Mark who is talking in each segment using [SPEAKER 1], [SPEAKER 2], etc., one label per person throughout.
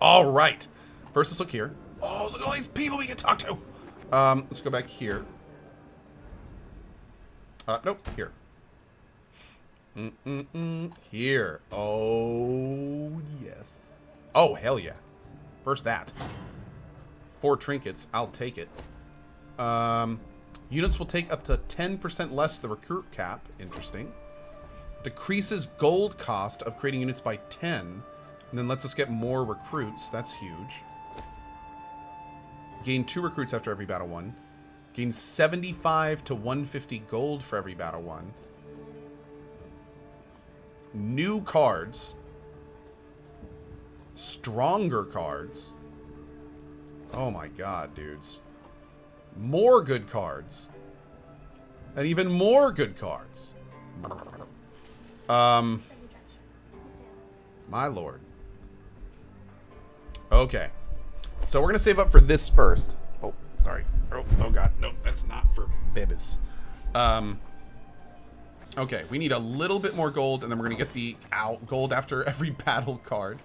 [SPEAKER 1] All right. First, let's look here. Oh, look at all these people we can talk to. Let's go back here. Nope, here. Here. Oh, yes. Oh, hell yeah. First that. 4 trinkets. I'll take it. Units will take up to 10% less the recruit cap. Interesting. Decreases gold cost of creating units by 10. And then lets us get more recruits. That's huge. Gain 2 recruits after every battle 1. Gain 75 to 150 gold for every battle 1. New cards. Stronger cards. Oh my god, dudes. More good cards. And even more good cards. My lord. Okay. So we're going to save up for this first. Oh, sorry. Oh god. No, that's not for bibis. Okay, we need a little bit more gold, and then we're going to get the gold after every battle card.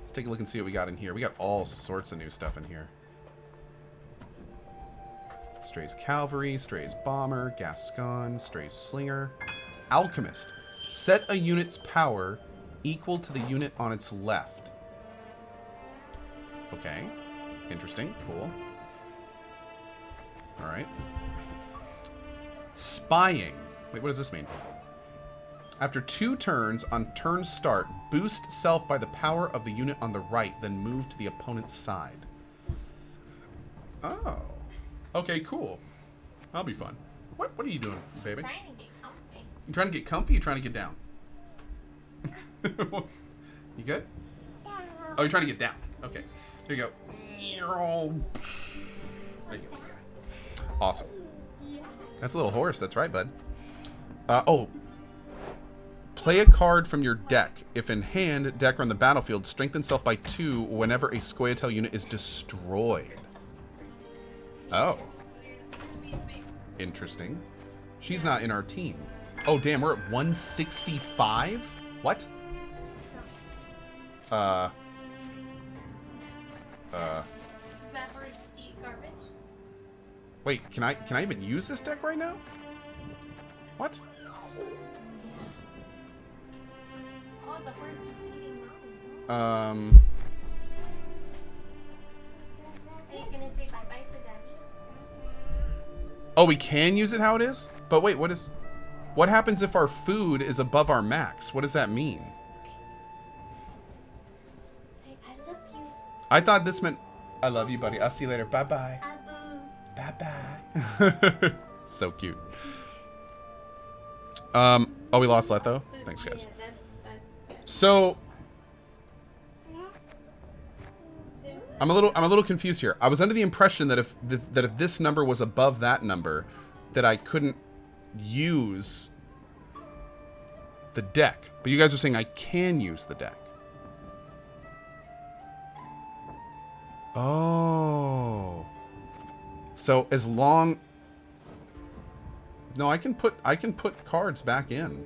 [SPEAKER 1] Let's take a look and see what we got in here. We got all sorts of new stuff in here. Stray's Cavalry, Stray's Bomber, Gascon, Stray's Slinger. Alchemist. Set a unit's power equal to the unit on its left. Okay. Interesting. Cool. Alright. Spying. Wait, what does this mean? After 2 turns, on turn start, boost self by the power of the unit on the right, then move to the opponent's side. Oh. Okay, cool. That'll be fun. What are you doing, baby?
[SPEAKER 2] I'm trying to get comfy.
[SPEAKER 1] You trying to get comfy or you trying to get down? You good? Oh, you're trying to get down. Okay. Here you go. There you go. Awesome. That's a little horse. That's right, bud. Oh. Play a card from your deck. If in hand, deck or on the battlefield, strengthen self by 2 whenever a Scoia'tael unit is destroyed. Oh. Interesting. She's not in our team. Oh, damn, we're at 165? What?
[SPEAKER 2] Is that for eat garbage?
[SPEAKER 1] Wait, can I even use this deck right now? What?
[SPEAKER 2] Oh, the horse is eating mine.
[SPEAKER 1] Um.
[SPEAKER 2] Are you gonna say bye-bye to Daddy?
[SPEAKER 1] Oh, we can use it how it is? But wait, what happens if our food is above our max? What does that mean?
[SPEAKER 2] Say, I love you.
[SPEAKER 1] I thought this meant, I love you, buddy. I'll see you later. Bye-bye.
[SPEAKER 2] Abu.
[SPEAKER 1] Bye-bye. So cute. Oh, we lost Leto? Thanks, guys.
[SPEAKER 2] Yeah, that's
[SPEAKER 1] So, I'm a little confused here. I was under the impression that if this number was above that number, that I couldn't use the deck. But you guys are saying I can use the deck. Oh. So as long... No, I can put cards back in.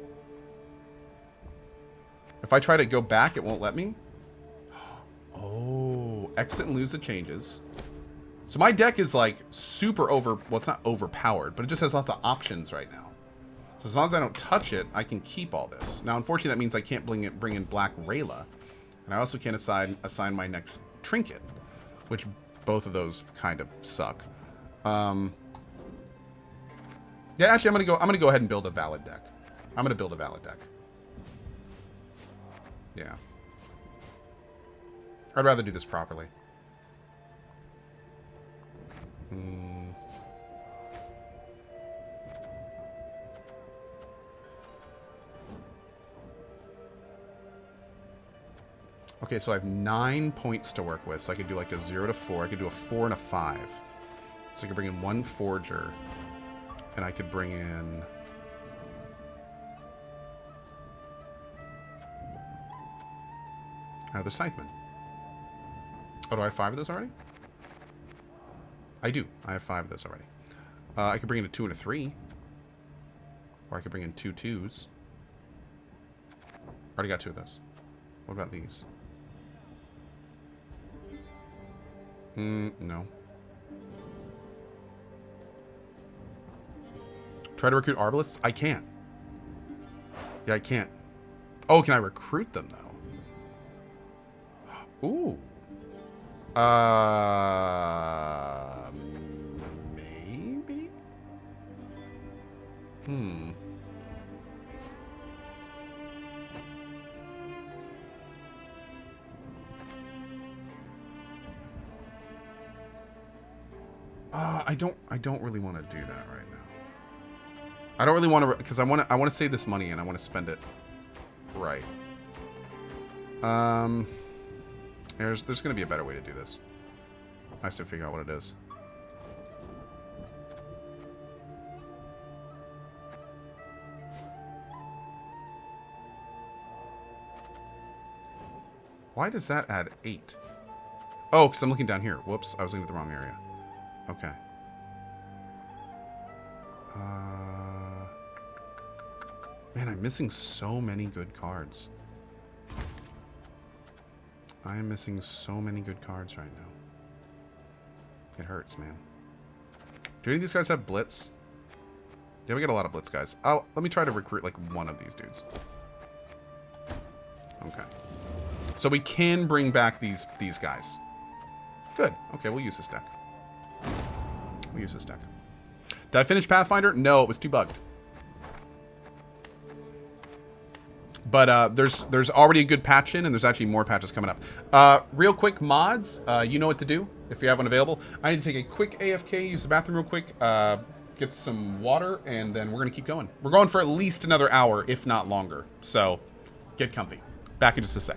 [SPEAKER 1] If I try to go back, it won't let me? Oh, exit and lose the changes. So my deck is like super well, it's not overpowered, but it just has lots of options right now. So as long as I don't touch it, I can keep all this. Now, unfortunately, that means I can't bring in Black Rayla. And I also can't assign my next trinket, which both of those kind of suck. Yeah, actually, I'm gonna go ahead and build a valid deck. I'm gonna build a valid deck. Yeah. I'd rather do this properly. Okay, so I have 9 points to work with, so I could do like a 0 to 4. I could do a 4 and a 5. So I could bring in 1 Forger. And I could bring in... the Scytheman. Oh, do I have 5 of those already? I do. I have 5 of those already. I could bring in a 2 and a 3. Or I could bring in 2 2s. Already got 2 of those. What about these? No. Try to recruit arbalists? I can't. Yeah, I can't. Oh, can I recruit them, though? Ooh. Maybe? I don't really want to do that right now. I don't really want to, because I want to save this money and I want to spend it right. There's going to be a better way to do this. I have to figure out what it is. Why does that add 8? Oh, because I'm looking down here. Whoops, I was looking at the wrong area. Okay. Man, I'm missing so many good cards. I am missing so many good cards right now. It hurts, man. Do any of these guys have blitz? Yeah, we get a lot of blitz guys. Oh, let me try to recruit like one of these dudes. Okay. So we can bring back these guys. Good. Okay, we'll use this deck. We'll use this deck. Did I finish Pathfinder? No, it was too bugged. But there's already a good patch in, and there's actually more patches coming up. Real quick, mods, you know what to do if you have one available. I need to take a quick AFK, use the bathroom real quick, get some water, and then we're going to keep going. We're going for at least another hour, if not longer. So get comfy. Back in just a sec.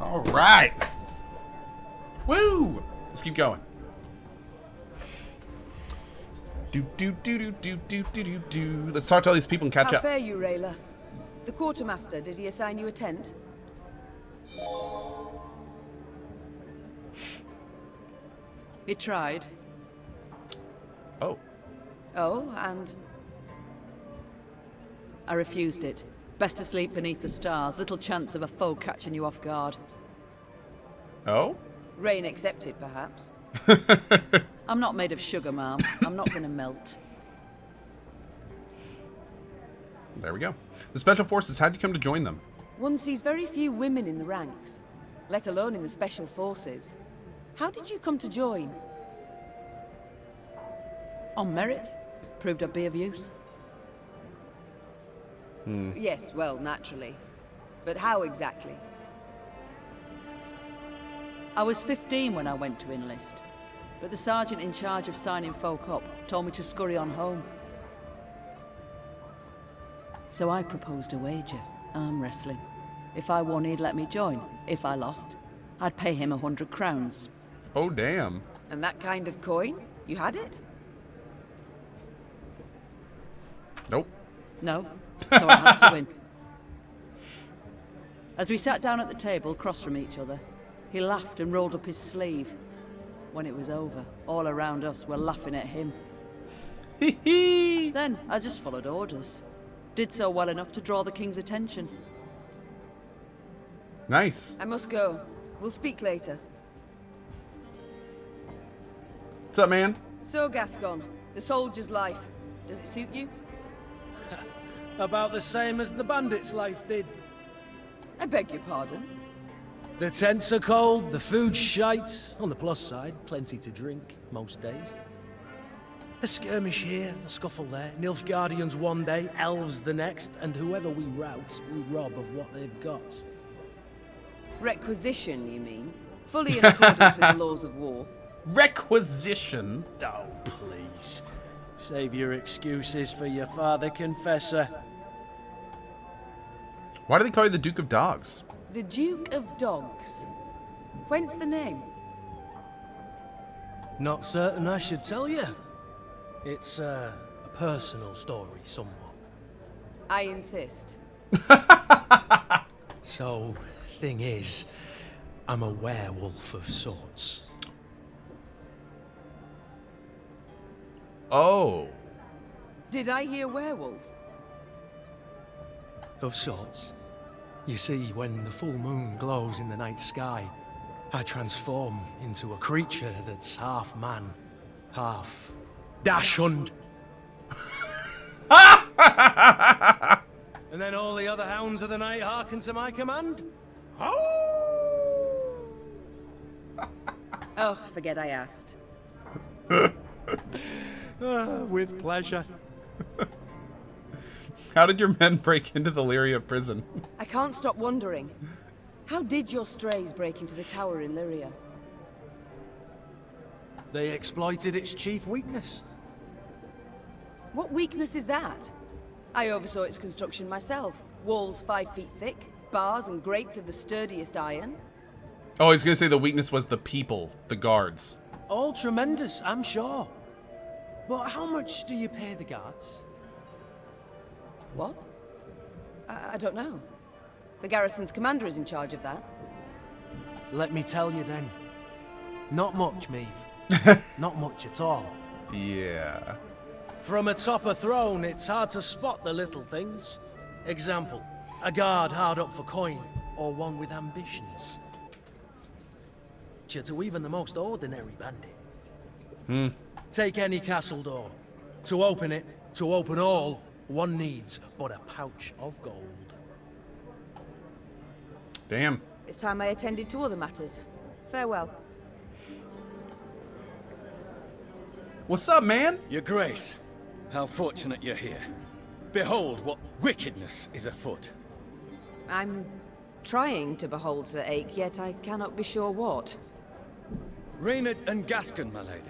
[SPEAKER 1] All right. Woo! Let's keep going. Let's talk to all these people and catch
[SPEAKER 3] How
[SPEAKER 1] up.
[SPEAKER 3] fare you, Rayla? The quartermaster, did he assign you a tent?
[SPEAKER 4] He tried.
[SPEAKER 1] Oh.
[SPEAKER 3] Oh, and
[SPEAKER 4] I refused it. Best to sleep beneath the stars. Little chance of a foe catching you off guard.
[SPEAKER 1] Oh?
[SPEAKER 3] Rain accepted, perhaps.
[SPEAKER 4] I'm not made of sugar, ma'am. I'm not gonna melt.
[SPEAKER 1] There we go. The Special Forces, how'd you come to join them?
[SPEAKER 3] One sees very few women in the ranks, let alone in the Special Forces. How did you come to join?
[SPEAKER 4] On merit. Proved I'd be of use.
[SPEAKER 3] Yes, well, naturally. But how exactly?
[SPEAKER 4] I was 15 when I went to enlist, but the sergeant in charge of signing folk up told me to scurry on home. So I proposed a wager, arm wrestling. If I won, he'd let me join. If I lost, I'd pay him 100 crowns.
[SPEAKER 1] Oh, damn.
[SPEAKER 3] And that kind of coin? You had it?
[SPEAKER 1] Nope.
[SPEAKER 4] No, so I had to win. As we sat down at the table, across from each other, he laughed and rolled up his sleeve. When it was over, all around us were laughing at him. Then I just followed orders. Did so well enough to draw the king's attention.
[SPEAKER 1] Nice.
[SPEAKER 3] I must go. We'll speak later.
[SPEAKER 1] What's up, man?
[SPEAKER 3] So, Gascon, the soldier's life. Does it suit you?
[SPEAKER 5] About the same as the bandit's life did.
[SPEAKER 3] I beg your pardon.
[SPEAKER 5] The tents are cold, the food's shite. On the plus side, plenty to drink, most days. A skirmish here, a scuffle there, Nilfgaardians one day, elves the next, and whoever we rout, we rob of what they've got.
[SPEAKER 3] Requisition, you mean? Fully in accordance with the laws of war.
[SPEAKER 1] Requisition?
[SPEAKER 5] Oh, please. Save your excuses for your father confessor.
[SPEAKER 1] Why do they call you the Duke of Dogs?
[SPEAKER 3] The Duke of Dogs. Whence the name?
[SPEAKER 5] Not certain I should tell you. It's a personal story, somewhat.
[SPEAKER 3] I insist.
[SPEAKER 5] So, thing is, I'm a werewolf of sorts.
[SPEAKER 1] Oh.
[SPEAKER 3] Did I hear werewolf?
[SPEAKER 5] Of sorts. You see, when the full moon glows in the night sky, I transform into a creature that's half man, half dachshund. And then all the other hounds of the night hearken to my command.
[SPEAKER 3] Oh, forget I asked.
[SPEAKER 5] With pleasure.
[SPEAKER 1] How did your men break into the Lyria prison?
[SPEAKER 3] I can't stop wondering. How did your strays break into the tower in Lyria?
[SPEAKER 5] They exploited its chief weakness.
[SPEAKER 3] What weakness is that? I oversaw its construction myself. Walls 5 feet thick, bars and grates of the sturdiest iron.
[SPEAKER 1] Oh, I was going to say the weakness was the people, the guards.
[SPEAKER 5] All tremendous, I'm sure. But how much do you pay the guards?
[SPEAKER 3] What? I don't know. The garrison's commander is in charge of that.
[SPEAKER 5] Let me tell you then. Not much, Meave. Not much at all.
[SPEAKER 1] Yeah.
[SPEAKER 5] From atop a throne, it's hard to spot the little things. Example, a guard hard up for coin, or one with ambitions. To even the most ordinary bandit. Take any castle door. To open it, to open all, one needs but a pouch of gold.
[SPEAKER 1] Damn.
[SPEAKER 3] It's time I attended to other matters. Farewell.
[SPEAKER 1] What's up, man?
[SPEAKER 6] Your Grace, how fortunate you're here. Behold what wickedness is afoot.
[SPEAKER 3] I'm trying to behold Sir Ake, yet I cannot be sure what.
[SPEAKER 6] Reynard and Gascon, my lady,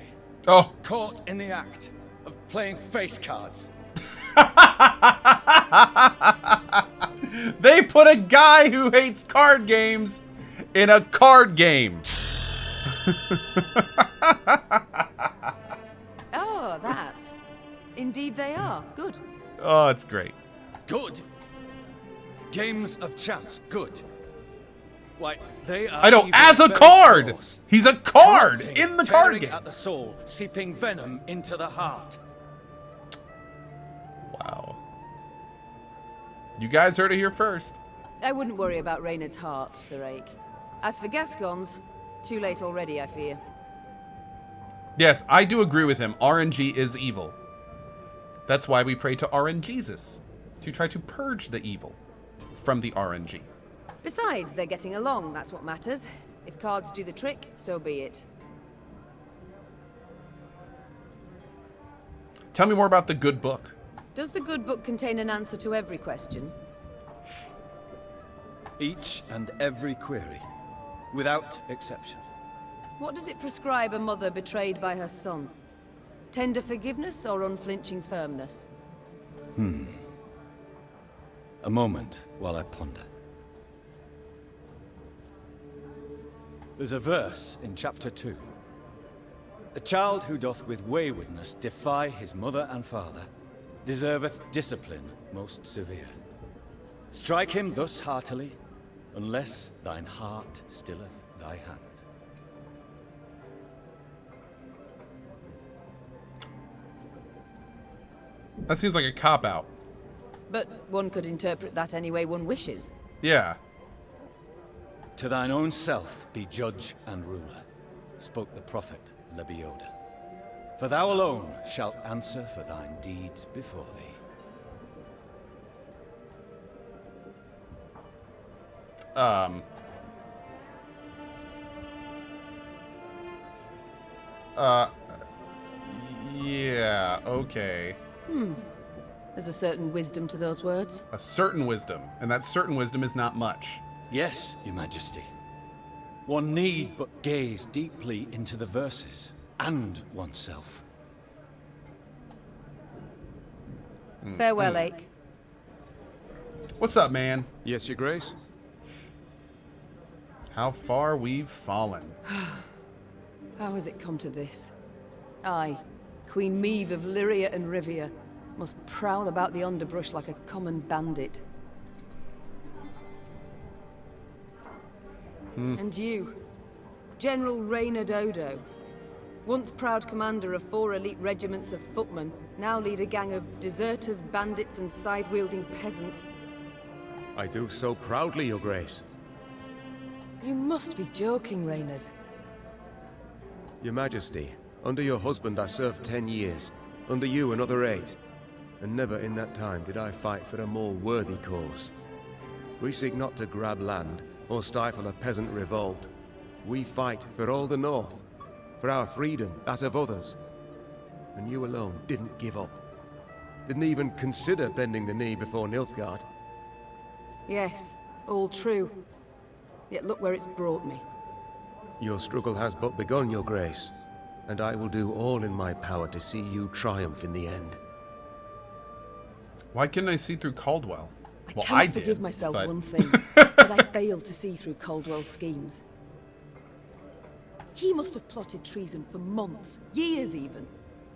[SPEAKER 1] Oh.
[SPEAKER 6] caught in the act of playing face cards.
[SPEAKER 1] They put a guy who hates card games in a card game.
[SPEAKER 3] Oh, that. Indeed they are. Good.
[SPEAKER 1] Oh, it's great.
[SPEAKER 6] Good. Games of chance, good. Why, they are
[SPEAKER 1] I know,
[SPEAKER 6] even
[SPEAKER 1] as a
[SPEAKER 6] very
[SPEAKER 1] card!
[SPEAKER 6] coarse.
[SPEAKER 1] He's a card
[SPEAKER 6] Corrupting,
[SPEAKER 1] in the card
[SPEAKER 6] tearing
[SPEAKER 1] game.
[SPEAKER 6] at the soul, seeping venom into the heart.
[SPEAKER 1] Wow. You guys heard it here first.
[SPEAKER 3] I wouldn't worry about Reynard's heart, Sir Ake. As for Gascon's, Too late already, I fear.
[SPEAKER 1] Yes, I do agree with him. RNG is evil. That's why we pray to RNGesus, to try to purge the evil from the RNG.
[SPEAKER 3] Besides, they're getting along, that's what matters. If cards do the trick, so be it.
[SPEAKER 1] Tell me more about the good book.
[SPEAKER 3] Does the good book contain an answer to every question?
[SPEAKER 6] Each and every query, without exception.
[SPEAKER 3] What does it prescribe a mother betrayed by her son? Tender forgiveness or unflinching firmness?
[SPEAKER 6] A moment while I ponder. There's a verse in chapter 2. A child who doth with waywardness defy his mother and father deserveth discipline most severe. Strike him thus heartily, unless thine heart stilleth thy hand.
[SPEAKER 1] That seems like a cop-out.
[SPEAKER 3] But one could interpret that any way one wishes.
[SPEAKER 1] Yeah.
[SPEAKER 6] To thine own self be judge and ruler, spoke the prophet Lebioda. For thou alone shalt answer for thine deeds before thee.
[SPEAKER 1] Yeah, okay.
[SPEAKER 3] There's a certain wisdom to those words.
[SPEAKER 1] A certain wisdom, and that certain wisdom is not much.
[SPEAKER 6] Yes, your majesty. One need but gaze deeply into the verses, and oneself.
[SPEAKER 3] Farewell, Ake.
[SPEAKER 1] What's up, man?
[SPEAKER 7] Yes, your grace?
[SPEAKER 1] How far we've fallen.
[SPEAKER 3] How has it come to this? I, Queen Meve of Lyria and Rivia, must prowl about the underbrush like a common bandit. And you, General Reynard Odo, once proud commander of 4 elite regiments of footmen, now lead a gang of deserters, bandits, and scythe-wielding peasants.
[SPEAKER 7] I do so proudly, your grace.
[SPEAKER 3] You must be joking, Reynard.
[SPEAKER 7] Your majesty, under your husband I served 10 years, under you another 8. And never in that time did I fight for a more worthy cause. We seek not to grab land, or stifle a peasant revolt. We fight for all the North, for our freedom, that of others. And you alone didn't give up. Didn't even consider bending the knee before Nilfgaard.
[SPEAKER 3] Yes, all true. Yet look where it's brought me.
[SPEAKER 7] Your struggle has but begun, your grace, and I will do all in my power to see you triumph in the end.
[SPEAKER 1] Why couldn't I see through Caldwell?
[SPEAKER 3] I
[SPEAKER 1] Well,
[SPEAKER 3] cannot
[SPEAKER 1] I did,
[SPEAKER 3] forgive myself
[SPEAKER 1] but-
[SPEAKER 3] one thing, that I failed to see through Caldwell's schemes. He must have plotted treason for months, years even.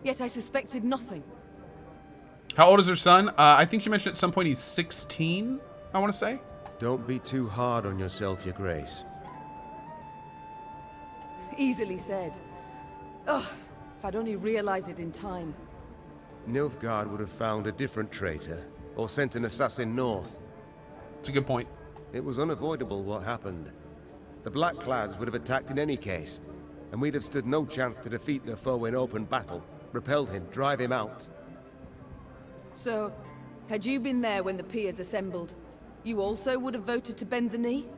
[SPEAKER 3] Yet I suspected nothing.
[SPEAKER 1] How old is her son? I think she mentioned at some point he's 16, I want to say.
[SPEAKER 7] Don't be too hard on yourself, your grace.
[SPEAKER 3] Easily said. Ugh, if I'd only realized it in time.
[SPEAKER 7] Nilfgaard would have found a different traitor, or sent an assassin north.
[SPEAKER 1] It's a good point.
[SPEAKER 7] It was unavoidable what happened. The Blackclads would have attacked in any case, and we'd have stood no chance to defeat the foe in open battle, repel him, drive him out.
[SPEAKER 3] So, had you been there when the peers assembled, you also would have voted to bend the knee?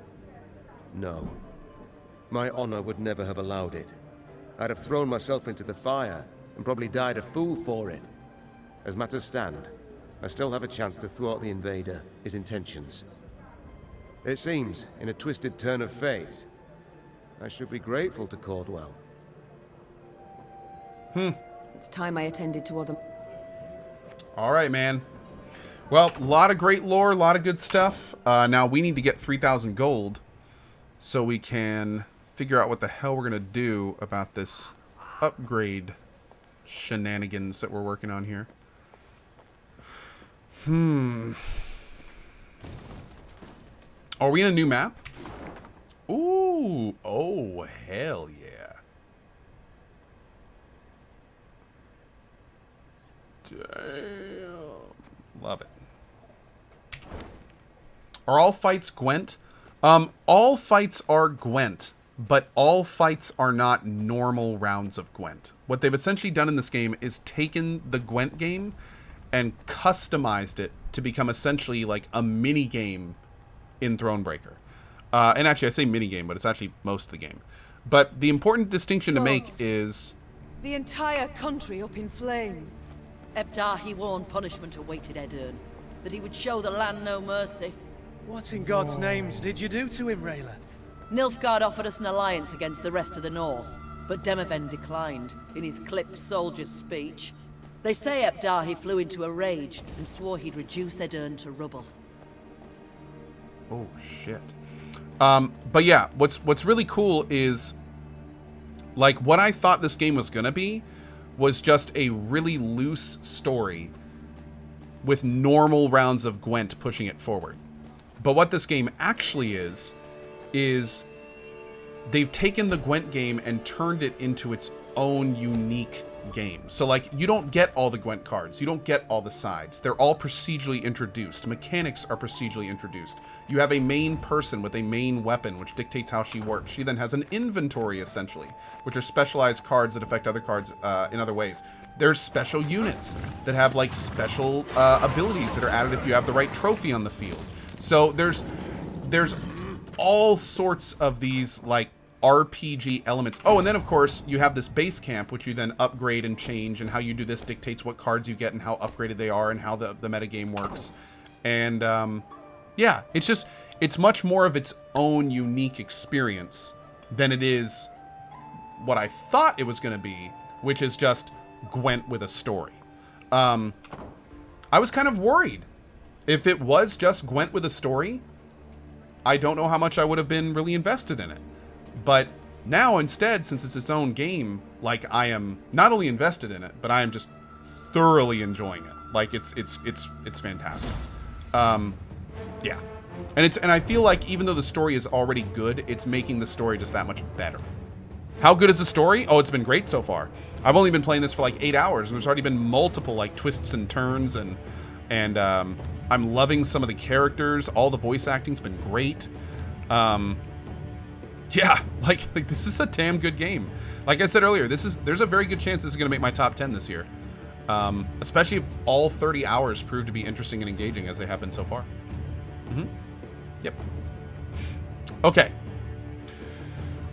[SPEAKER 7] No. My honor would never have allowed it. I'd have thrown myself into the fire, and probably died a fool for it. As matters stand, I still have a chance to thwart the invader, his intentions. It seems, in a twisted turn of fate, I should be grateful to Caldwell.
[SPEAKER 3] It's time I attended to other...
[SPEAKER 1] All right, man. Well, a lot of great lore, a lot of good stuff. Now we need to get 3,000 gold so we can figure out what the hell we're going to do about this upgrade shenanigans that we're working on here. Are we in a new map? Ooh. Oh, hell yeah. Damn. Love it. Are all fights Gwent? All fights are Gwent, but all fights are not normal rounds of Gwent. What they've essentially done in this game is taken the Gwent game and customized it to become essentially like a mini game in Thronebreaker. And actually, I say mini game, but it's actually most of the game. But the important distinction to make is...
[SPEAKER 3] The entire country up in flames.
[SPEAKER 4] Ebdahi warned punishment awaited Edern, that he would show the land no mercy.
[SPEAKER 5] What in God's names did you do to him, Rayla?
[SPEAKER 4] Nilfgaard offered us an alliance against the rest of the North, but Demoven declined, in his clipped soldier's speech. They say Ebdahi flew into a rage and swore he'd reduce Edern to rubble.
[SPEAKER 1] Oh, shit. But yeah, what's really cool is, like, what I thought this game was gonna be was just a really loose story with normal rounds of Gwent pushing it forward. But what this game actually is they've taken the Gwent game and turned it into its own unique game. So, like, you don't get all the Gwent cards. You don't get all the sides. They're all procedurally introduced. Mechanics are procedurally introduced. You have a main person with a main weapon, which dictates how she works. She then has an inventory, essentially, which are specialized cards that affect other cards in other ways. There's special units that have, like, special abilities that are added if you have the right trophy on the field. So there's all sorts of these, like, RPG elements. Oh, and then of course you have this base camp, which you then upgrade and change, and how you do this dictates what cards you get and how upgraded they are and how the metagame works. And yeah, it's much more of its own unique experience than it is what I thought it was going to be, which is just Gwent with a story. I was kind of worried. If it was just Gwent with a story, I don't know how much I would have been really invested in it. But now instead, since it's its own game, like, I am not only invested in it, but I am just thoroughly enjoying it. Like, it's fantastic. Yeah. And I feel like even though the story is already good, it's making the story just that much better. How good is the story? Oh, it's been great so far. I've only been playing this for like 8 hours, and there's already been multiple, like, twists and turns, and I'm loving some of the characters. All the voice acting's been great. Yeah, like this is a damn good game. Like I said earlier, there's a very good chance this is going to make my top 10 this year. Especially if all 30 hours prove to be interesting and engaging as they have been so far. Yep. Okay.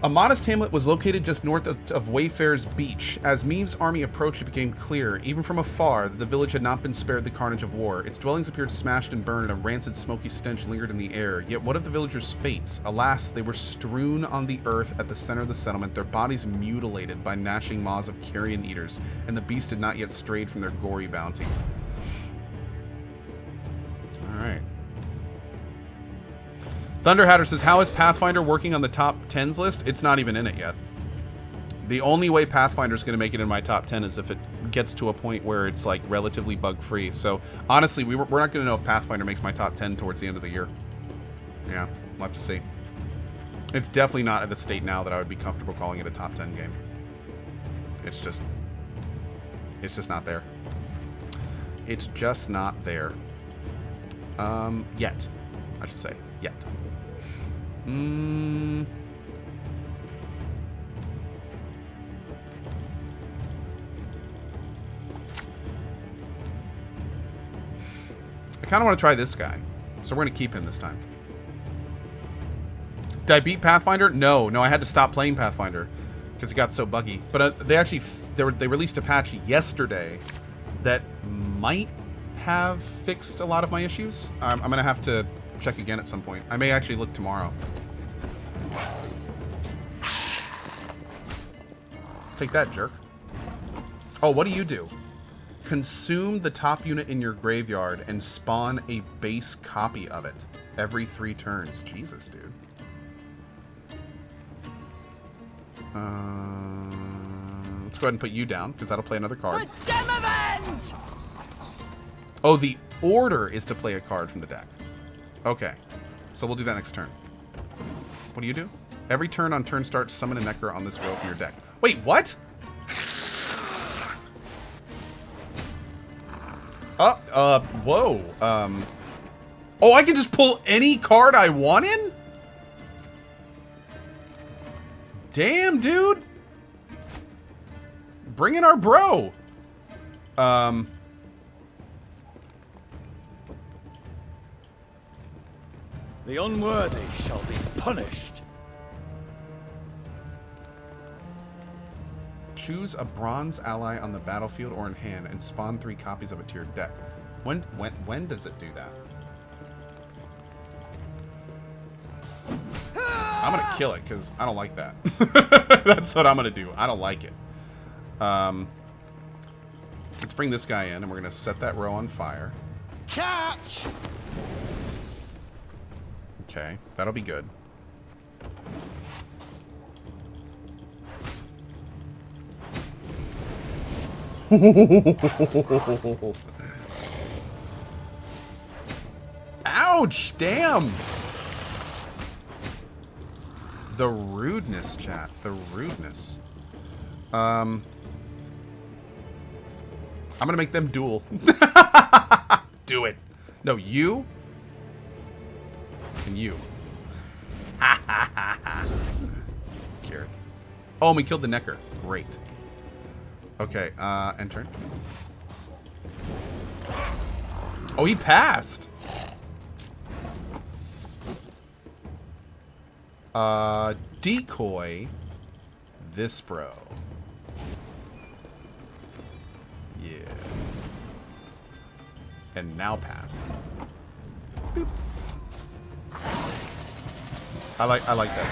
[SPEAKER 1] A modest hamlet was located just north of Wayfarer's Beach. As Meave's army approached, it became clear, even from afar, that the village had not been spared the carnage of war. Its dwellings appeared smashed and burned, and a rancid, smoky stench lingered in the air. Yet what of the villagers' fates? Alas, they were strewn on the earth at the center of the settlement, their bodies mutilated by gnashing maws of carrion eaters, and the beast had not yet strayed from their gory bounty. Alright. Thunderhatter says, how is Pathfinder working on the top 10s list? It's not even in it yet. The only way Pathfinder is going to make it in my top 10 is if it gets to a point where it's, like, relatively bug-free. So, honestly, we're not going to know if Pathfinder makes my top 10 towards the end of the year. Yeah, we'll have to see. It's definitely not at a state now that I would be comfortable calling it a top 10 game. It's just not there. It's just not there. Yet. I should say. Yet. I kind of want to try this guy, so we're going to keep him this time. Did I beat Pathfinder? No, I had to stop playing Pathfinder because it got so buggy. But they released a patch yesterday that might have fixed a lot of my issues. I'm going to have to check again at some point. I may actually look tomorrow. Take that, jerk. Oh, what do? Consume the top unit in your graveyard and spawn a base copy of it every 3 turns. Jesus, dude. Let's go ahead and put you down, because that'll play another card. Oh, the order is to play a card from the deck. Okay. So we'll do that next turn. What do? Every turn on turn start, summon a Necro on this row from your deck. Wait, what? Whoa. Oh, I can just pull any card I want in? Damn, dude. Bring in our bro.
[SPEAKER 6] The unworthy shall be punished.
[SPEAKER 1] Choose a bronze ally on the battlefield or in hand and spawn 3 copies of it to your deck. When does it do that? I'm gonna kill it because I don't like that. That's what I'm gonna do. I don't like it. Let's bring this guy in and we're gonna set that row on fire.
[SPEAKER 6] Catch!
[SPEAKER 1] Okay, that'll be good. Ouch! Damn! The rudeness, chat. The rudeness. I'm gonna make them duel. Do it. No, you. And you. Carrot. Oh, and we killed the Necker. Great. Okay, enter. Oh, he passed. Decoy this bro. Yeah. And now pass. Boop. I like that.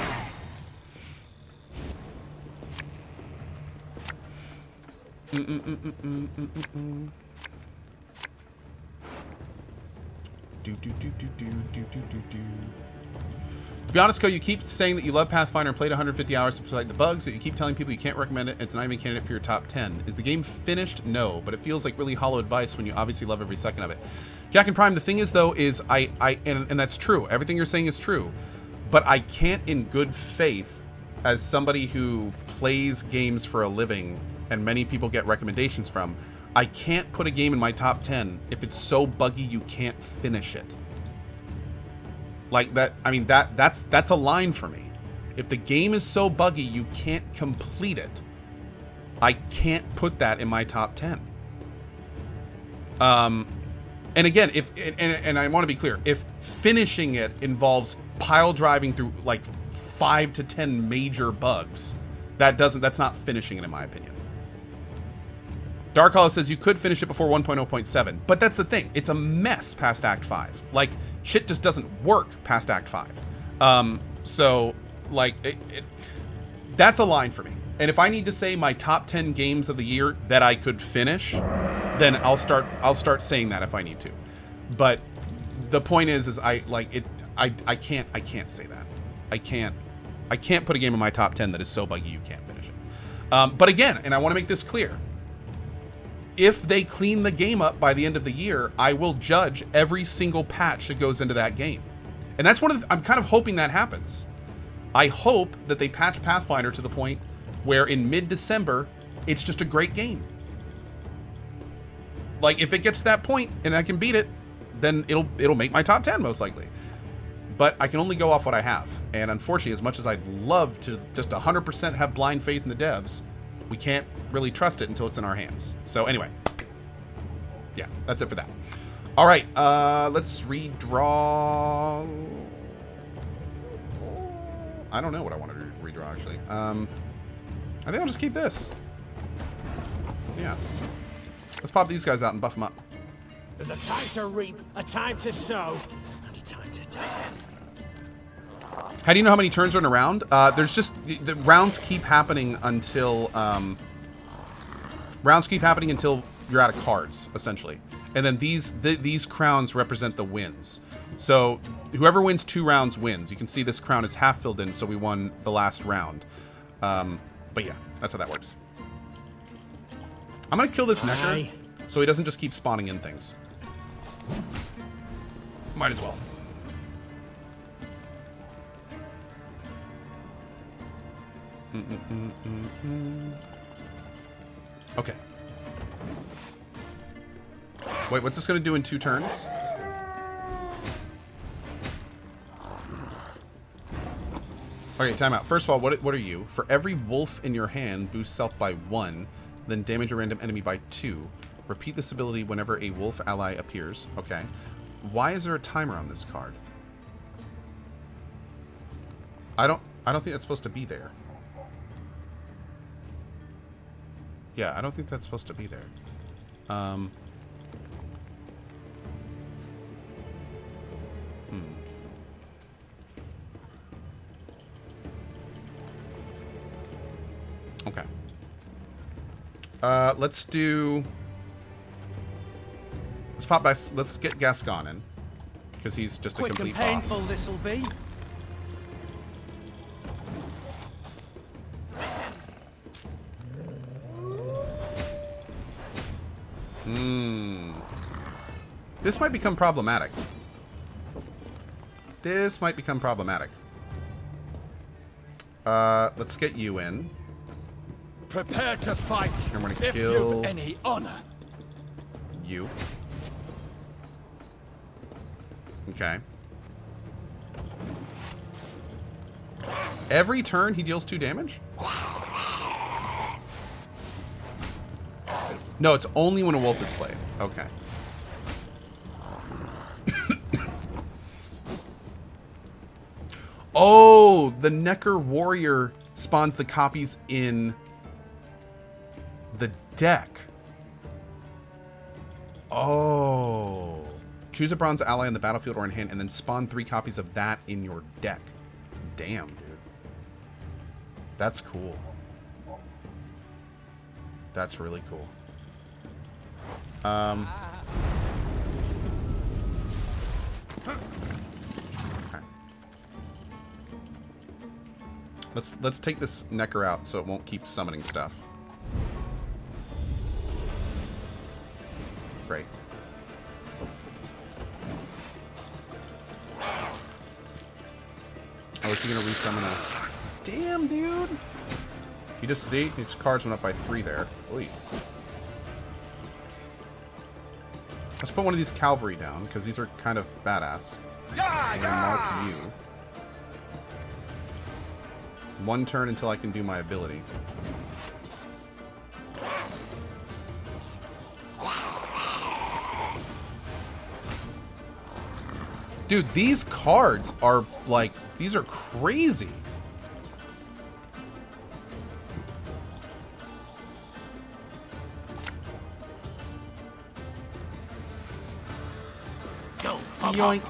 [SPEAKER 1] To be honest, Co, you keep saying that you love Pathfinder and played 150 hours to play the bugs, that you keep telling people you can't recommend it, it's not even a candidate for your top 10. Is the game finished? No, but it feels like really hollow advice when you obviously love every second of it. Jack and Prime, the thing is though, is and that's true. Everything you're saying is true. But I can't in good faith, as somebody who plays games for a living and many people get recommendations from, I can't put a game in my top 10 if it's so buggy you can't finish it. Like that, I mean, that's a line for me. If the game is so buggy you can't complete it, I can't put that in my top 10. And again, and I want to be clear, if finishing it involves pile driving through like 5 to 10 major bugs, that's not finishing it in my opinion. Dark Hollow says you could finish it before 1.0.7, but that's the thing. It's a mess past Act 5. Like, shit just doesn't work past Act 5. So, like, that's a line for me. And if I need to say my top 10 games of the year that I could finish, then I'll start saying that if I need to. But the point is I can't say that. I can't put a game in my top 10 that is so buggy you can't finish it. But again, and I want to make this clear, if they clean the game up by the end of the year, I will judge every single patch that goes into that game. And that's I'm kind of hoping that happens. I hope that they patch Pathfinder to the point where in mid-December, it's just a great game. Like, if it gets to that point and I can beat it, then it'll make my top 10 most likely. But I can only go off what I have. And unfortunately, as much as I'd love to just 100% have blind faith in the devs, we can't really trust it until it's in our hands. So anyway, yeah, that's it for that. All right, let's redraw. I don't know what I want to redraw, actually. I think I'll just keep this. Yeah. Let's pop these guys out and buff them up.
[SPEAKER 5] There's a time to reap, a time to sow, and a time to die.
[SPEAKER 1] How do you know how many turns are in a round? There's just the rounds keep happening until you're out of cards, essentially. And then these crowns represent the wins. So whoever wins 2 rounds wins. You can see this crown is half filled in, so we won the last round. But yeah, that's how that works. I'm gonna kill this Necker so he doesn't just keep spawning in things. Might as well. Okay. Wait, what's this gonna do in 2 turns? Okay, time out. First of all, what are you? For every wolf in your hand, boost self by 1, then damage a random enemy by 2. Repeat this ability whenever a wolf ally appears. Okay. Why is there a timer on this card? I don't think that's supposed to be there. Yeah, I don't think that's supposed to be there. Okay. Let's pop by. Let's get Gascon in, because he's just a
[SPEAKER 5] Quick
[SPEAKER 1] complete
[SPEAKER 5] and painful
[SPEAKER 1] boss.
[SPEAKER 5] this'll be.
[SPEAKER 1] This might become problematic. This might become problematic. Let's get you in.
[SPEAKER 6] Prepare to fight.
[SPEAKER 1] I'm gonna
[SPEAKER 6] if
[SPEAKER 1] kill
[SPEAKER 6] you've any honor.
[SPEAKER 1] you. Okay. Every turn he deals 2 damage? No, it's only when a wolf is played. Okay. Oh, the Necker Warrior spawns the copies in the deck. Oh. Choose a bronze ally on the battlefield or in hand, and then spawn 3 copies of that in your deck. Damn, dude. That's cool. That's really cool. Okay. Let's take this Necker out so it won't keep summoning stuff. Great. Oh, is he gonna resummon a... Damn, dude! You just see? These cards went up by 3 there. Oy. Let's put one of these cavalry down, because these are kind of badass. I'm gonna mark you. 1 turn until I can do my ability. Dude, these cards are like, these are crazy.
[SPEAKER 6] Go,
[SPEAKER 1] Yoink.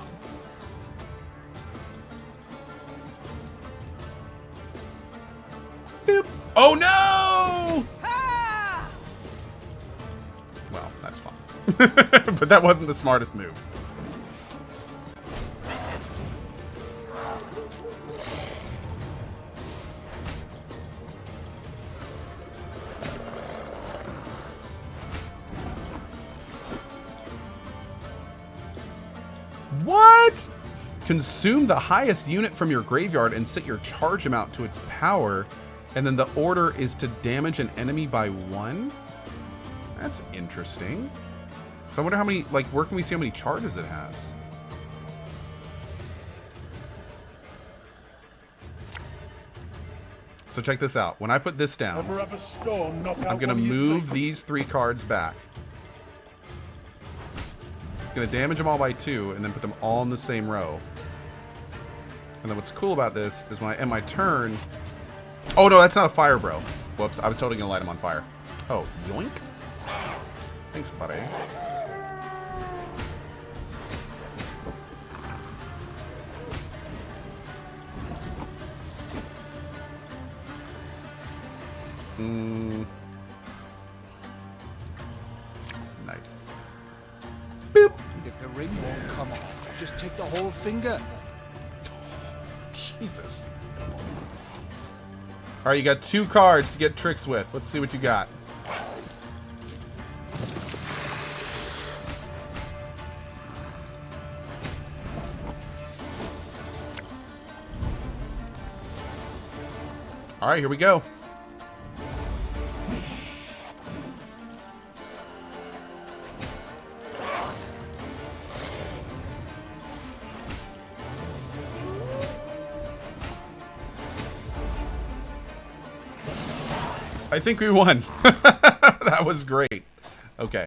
[SPEAKER 1] Boop. Oh no! Well, that's fine. But that wasn't the smartest move. What? Consume the highest unit from your graveyard and set your charge amount to its power, and then the order is to damage an enemy by 1? That's interesting. So I wonder how many, like, where can we see how many charges it has? So check this out. When I put this down, I'm going to move these 3 cards back. Gonna damage them all by 2 and then put them all in the same row. And then what's cool about this is when I end my turn... Oh no, that's not a fire, bro. Whoops, I was totally gonna light him on fire. Oh, yoink. Thanks, buddy. Nice. Boop.
[SPEAKER 8] If the ring won't come off, just take the whole finger.
[SPEAKER 1] Jesus. Alright, you got 2 cards to get tricks with. Let's see what you got. Alright, here we go. I think we won. That was great. Okay.